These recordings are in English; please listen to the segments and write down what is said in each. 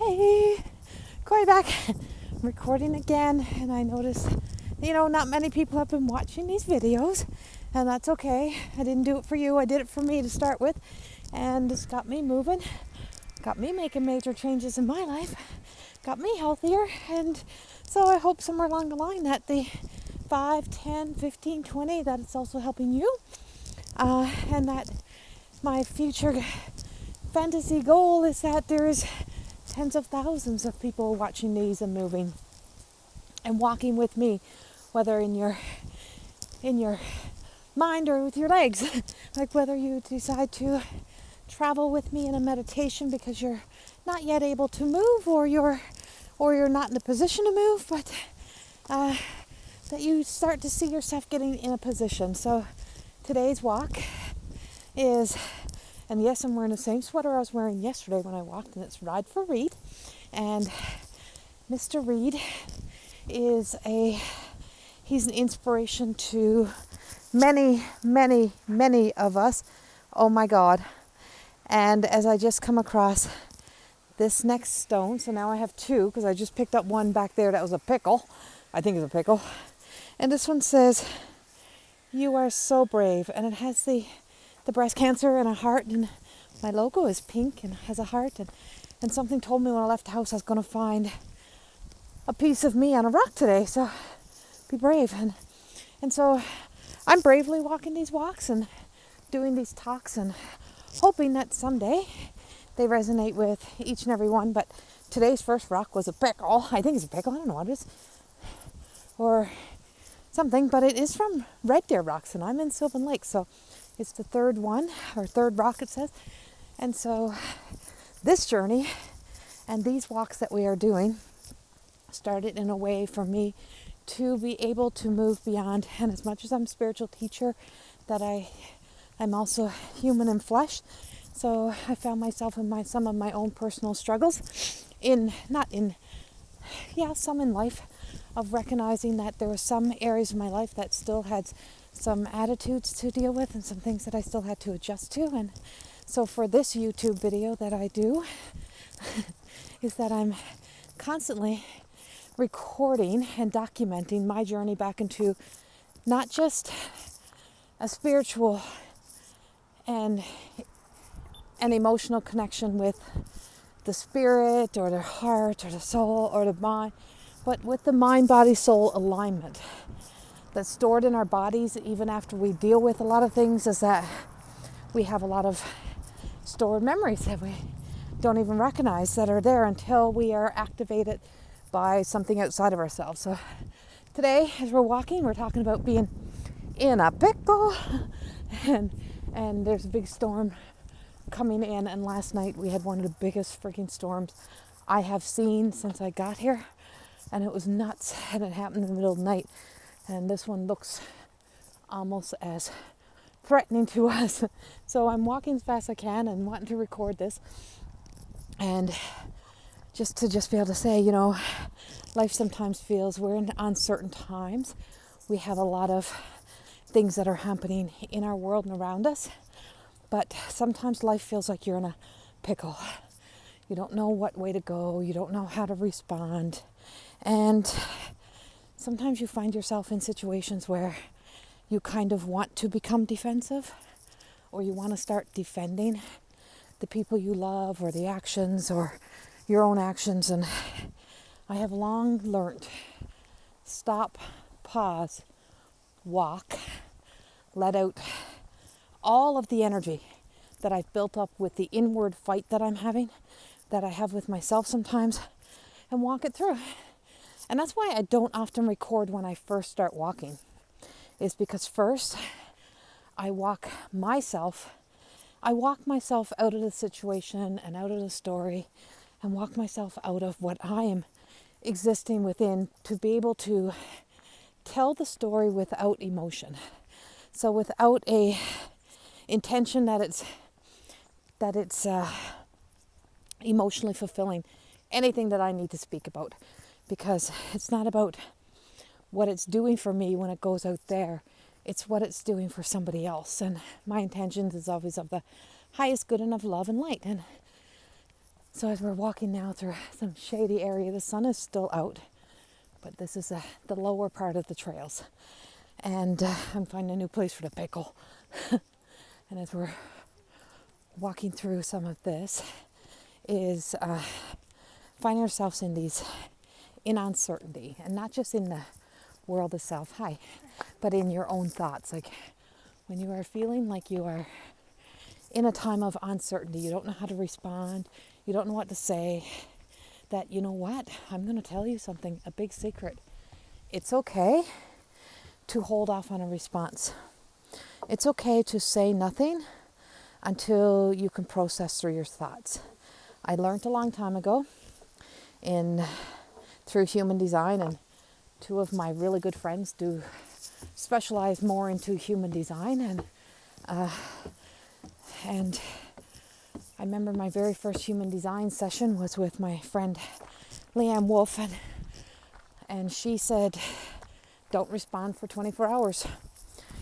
Hey, Corey back. I'm recording again, and I noticed, not many people have been watching these videos, and that's okay. I didn't do it for you. I did it for me to start with, and it's got me moving, got me making major changes in my life, got me healthier, and so I hope somewhere along the line that the 5, 10, 15, 20, that it's also helping you, and that my future fantasy goal is that there's tens of thousands of people watching these and moving and walking with me, whether in your mind or with your legs. Like whether you decide to travel with me in a meditation because you're not yet able to move, or you're not in a position to move, but that you start to see yourself getting in a position. So today's walk is, and yes, I'm wearing the same sweater I was wearing yesterday when I walked, and it's Ride for Reed. And Mr. Reed is he's an inspiration to many, many, many of us. Oh my God. And as I just come across this next stone, so now I have two, because I just picked up one back there that was a pickle. I think it's a pickle. And this one says, "You are so brave." And it has the breast cancer and a heart, and my logo is pink and has a heart, and something told me when I left the house I was going to find a piece of me on a rock today, so be brave. And so I'm bravely walking these walks and doing these talks and hoping that someday they resonate with each and every one. But today's first rock was a pickle. I think it's a pickle, I don't know what it is, or something, but it is from Red Deer Rocks, and I'm in Sylvan Lake, so it's the third one, or third rock it says. And so this journey and these walks that we are doing started in a way for me to be able to move beyond. And as much as I'm a spiritual teacher, that I'm also human in flesh. So I found myself in some of my own personal struggles, some in life, of recognizing that there were some areas of my life that still had some attitudes to deal with and some things that I still had to adjust to. And so for this YouTube video that I do is that I'm constantly recording and documenting my journey back into not just a spiritual and an emotional connection with the spirit or the heart or the soul or the mind, but with the mind-body-soul alignment that's stored in our bodies even after we deal with a lot of things, is that we have a lot of stored memories that we don't even recognize that are there until we are activated by something outside of ourselves. So today, as we're walking, we're talking about being in a pickle, and there's a big storm coming in, and last night we had one of the biggest freaking storms I have seen since I got here, and it was nuts, and it happened in the middle of the night. And this one looks almost as threatening to us. So I'm walking as fast as I can and wanting to record this. And just to be able to say, life sometimes feels we're in uncertain times. We have a lot of things that are happening in our world and around us. But sometimes life feels like you're in a pickle. You don't know what way to go. You don't know how to respond. And sometimes you find yourself in situations where you kind of want to become defensive, or you want to start defending the people you love or the actions or your own actions. And I have long learned, stop, pause, walk, let out all of the energy that I've built up with the inward fight that I'm having, that I have with myself sometimes, and walk it through. And that's why I don't often record when I first start walking, is because first I walk myself out of the situation and out of the story, and walk myself out of what I am existing within, to be able to tell the story without emotion. So without a intention that it's emotionally fulfilling anything that I need to speak about, because it's not about what it's doing for me when it goes out there. It's what it's doing for somebody else. And my intentions is always of the highest good and of love and light. And So as we're walking now through some shady area, the sun is still out, but this is the lower part of the trails. And I'm finding a new place for the pickle. And as we're walking through some of this, is finding ourselves in uncertainty, and not just in the world itself, but in your own thoughts. Like when you are feeling like you are in a time of uncertainty, you don't know how to respond, you don't know what to say, that, you know what, I'm going to tell you something, a big secret. It's okay to hold off on a response. It's okay to say nothing until you can process through your thoughts. I learned a long time ago through human design, and two of my really good friends do specialize more into human design, and I remember my very first human design session was with my friend Leanne Wolf, and she said, don't respond for 24 hours.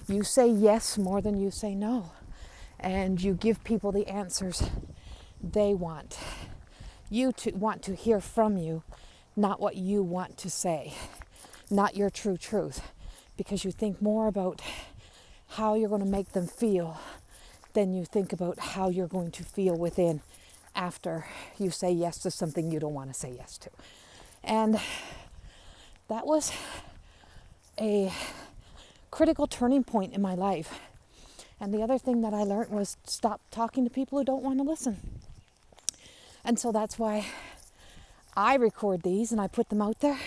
You say yes more than you say no, and you give people the answers they want. You want to hear from you, not what you want to say, not your true truth, because you think more about how you're going to make them feel than you think about how you're going to feel within after you say yes to something you don't want to say yes to. And that was a critical turning point in my life. And the other thing that I learned was stop talking to people who don't want to listen. And so that's why I record these and I put them out there.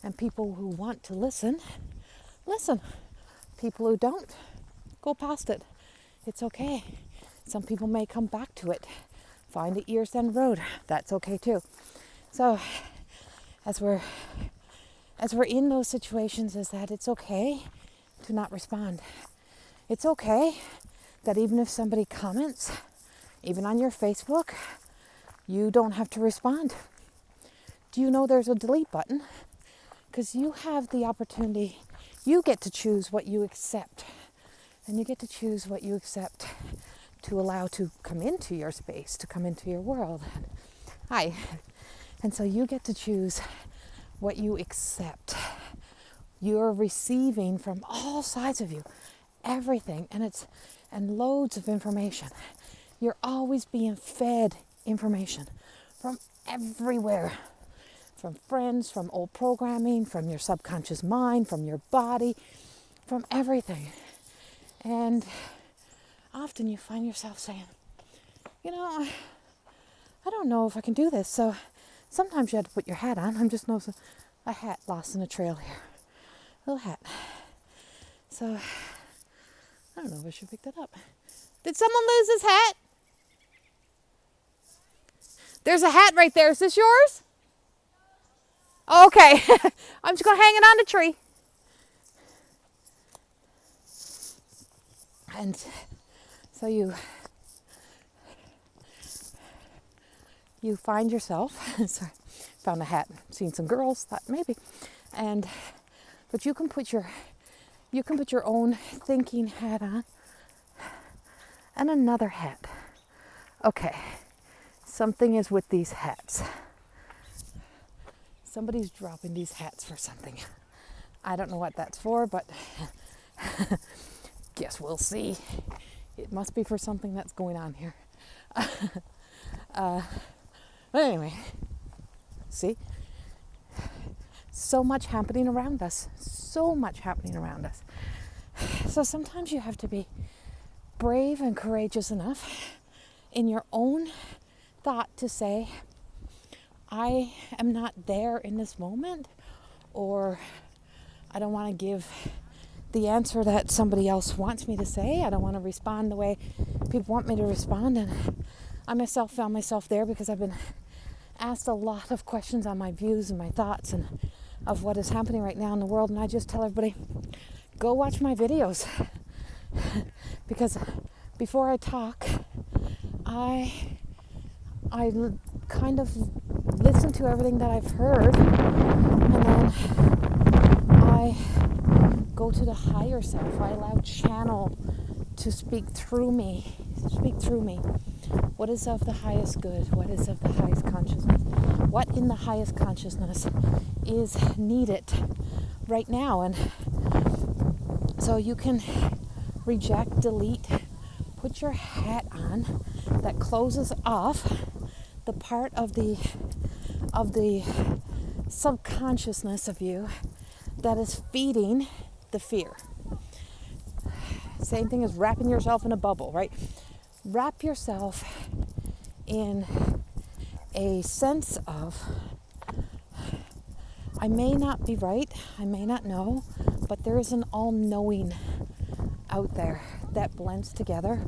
And people who want to listen, listen. People who don't, go past it. It's okay. Some people may come back to it. Find it years down the road. That's okay too. So as we're in those situations, is that it's okay to not respond. It's okay that even if somebody comments, even on your Facebook, you don't have to respond. Do you know there's a delete button? Because you have the opportunity, you get to choose what you accept. And you get to choose what you accept to allow to come into your space, to come into your world. Hi. And so you get to choose what you accept. You're receiving from all sides of you, everything, and loads of information. You're always being fed information from everywhere, from friends, from old programming, from your subconscious mind, from your body, from everything. And often you find yourself saying, I don't know if I can do this. So sometimes you have to put your hat on. I'm just noticing a hat lost in the trail here. Little hat. So I don't know if I should pick that up. Did someone lose his hat? There's a hat right there. Is this yours? Okay. I'm just going to hang it on the tree. And so you find yourself, sorry, found a hat, seen some girls, thought maybe, but you can put your own thinking hat on, and another hat. Okay, something is with these hats. Somebody's dropping these hats for something. I don't know what that's for, but guess we'll see. It must be for something that's going on here. But anyway, see? So much happening around us. So much happening around us. So sometimes you have to be brave and courageous enough in your own thought to say, I am not there in this moment, or I don't want to give the answer that somebody else wants me to say. I don't want to respond the way people want me to respond. And I myself found myself there because I've been asked a lot of questions on my views and my thoughts and of what is happening right now in the world. And I just tell everybody, go watch my videos. Because before I talk, I kind of listen to everything that I've heard, and then I go to the higher self. I allow channel to speak through me What is of the highest good? What is of the highest consciousness? What in the highest consciousness is needed right now? And so you can reject, delete, put your hat on that closes off the part of the subconsciousness of you that is feeding the fear. Same thing as wrapping yourself in a bubble, right? Wrap yourself in a sense of, I may not be right, I may not know, but there is an all-knowing out there that blends together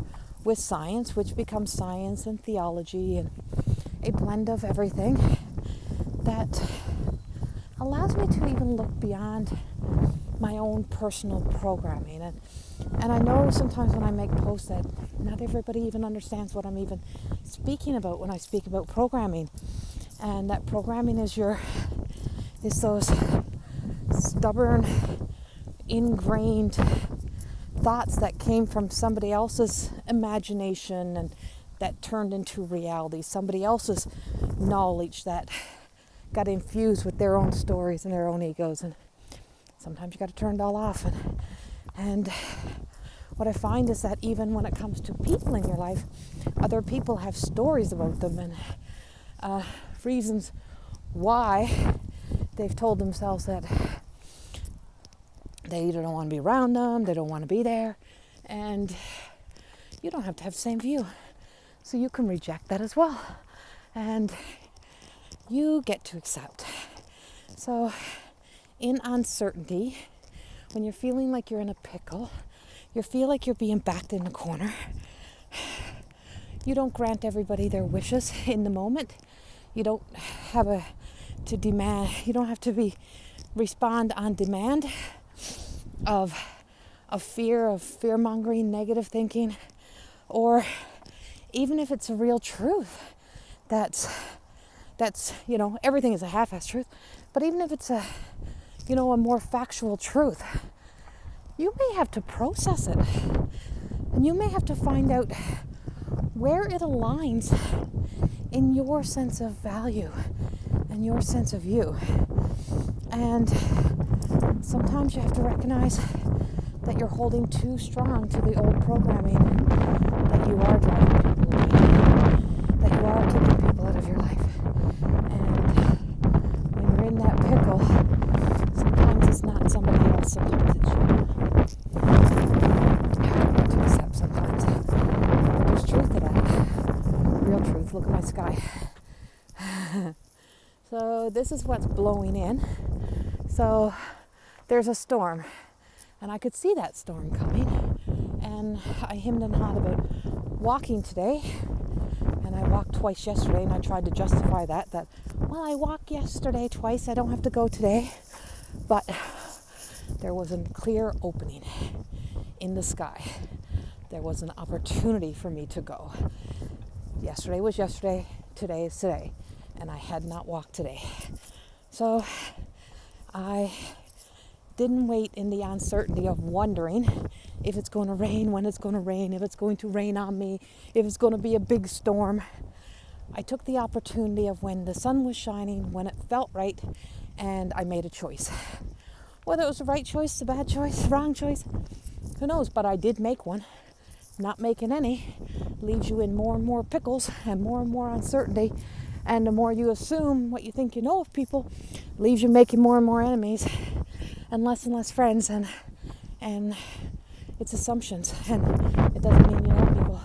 with science, which becomes science and theology and a blend of everything that allows me to even look beyond my own personal programming. And I know sometimes when I make posts that not everybody even understands what I'm even speaking about when I speak about programming. And that programming is those stubborn, ingrained thoughts that came from somebody else's imagination and that turned into reality, somebody else's knowledge that got infused with their own stories and their own egos. And sometimes you got to turn it all off. And what I find is that even when it comes to people in your life, other people have stories about them and reasons why they've told themselves that they either don't want to be around them, they don't want to be there, and you don't have to have the same view. So you can reject that as well. And you get to accept. So in uncertainty, when you're feeling like you're in a pickle, you feel like you're being backed in a corner, you don't grant everybody their wishes in the moment. You don't have to demand, you don't have to respond on demand of fear-mongering, negative thinking, or even if it's a real truth, that's everything is a half-assed truth, but even if it's a more factual truth, you may have to process it, and you may have to find out where it aligns in your sense of value and your sense of you. And sometimes you have to recognize that you're holding too strong to the old programming, that you are driving people away, that you are kicking people out of your life. And when you're in that pickle, sometimes it's not somebody else, sometimes it's you. Hard to accept sometimes. But there's truth to that. Real truth. Look at my sky. So this is what's blowing in. So there's a storm, and I could see that storm coming, and I hemmed and hawed about walking today, and I walked twice yesterday, and I tried to justify that well, I walked yesterday twice, I don't have to go today. But there was a clear opening in the sky. There was an opportunity for me to go. Yesterday was yesterday, today is today, and I had not walked today. So I didn't wait in the uncertainty of wondering if it's going to rain, when it's going to rain, if it's going to rain on me, if it's going to be a big storm. I took the opportunity of when the sun was shining, when it felt right, and I made a choice. Whether it was the right choice, the bad choice, the wrong choice, who knows? But I did make one. Not making any leaves you in more and more pickles and more uncertainty. And the more you assume what you think you know of people, leaves you making more and more enemies and less friends. And it's assumptions. And it doesn't mean you know people.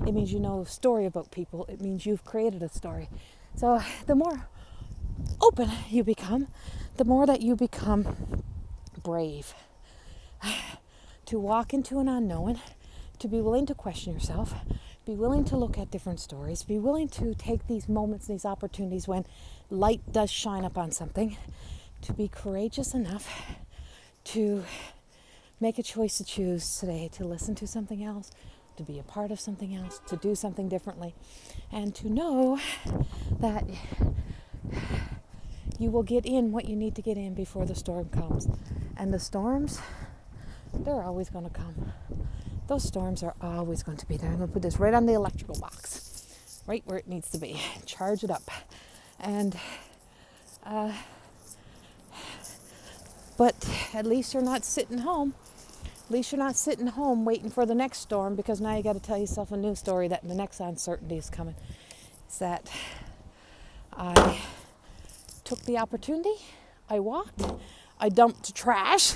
It means you know a story about people. It means you've created a story. So the more open you become, the more that you become brave to walk into an unknown, to be willing to question yourself, be willing to look at different stories, be willing to take these moments, these opportunities when light does shine upon something, to be courageous enough to make a choice to choose today, to listen to something else, to be a part of something else, to do something differently, and to know that you will get in what you need to get in before the storm comes. And the storms, they're always going to come. Those storms are always going to be there. I'm going to put this right on the electrical box. right where it needs to be. Charge it up. And but at least you're not sitting home. At least you're not sitting home waiting for the next storm, because now you got to tell yourself a new story that the next uncertainty is coming. Is that I took the opportunity, I walked, I dumped the trash.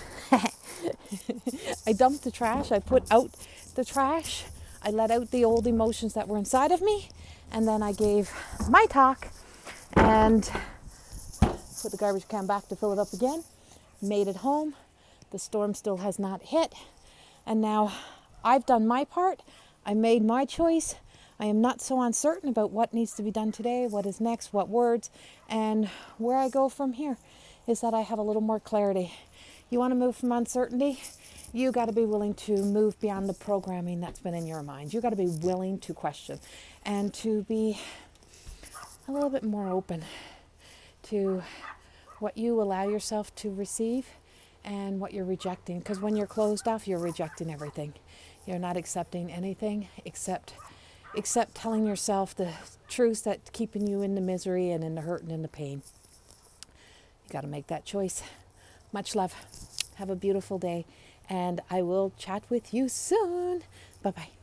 I dumped the trash, I put out the trash, I let out the old emotions that were inside of me, and then I gave my talk and put the garbage can back to fill it up again, made it home. The storm still has not hit, and now I've done my part. I made my choice. I am not so uncertain about what needs to be done today, what is next, what words, and where I go from here is that I have a little more clarity. You want to move from uncertainty? You got to be willing to move beyond the programming that's been in your mind. You got to be willing to question and to be a little bit more open to what you allow yourself to receive and what you're rejecting. Because when you're closed off, you're rejecting everything. You're not accepting anything except telling yourself the truths that's keeping you in the misery and in the hurt and in the pain. You got to make that choice. Much love. Have a beautiful day, and I will chat with you soon. Bye-bye.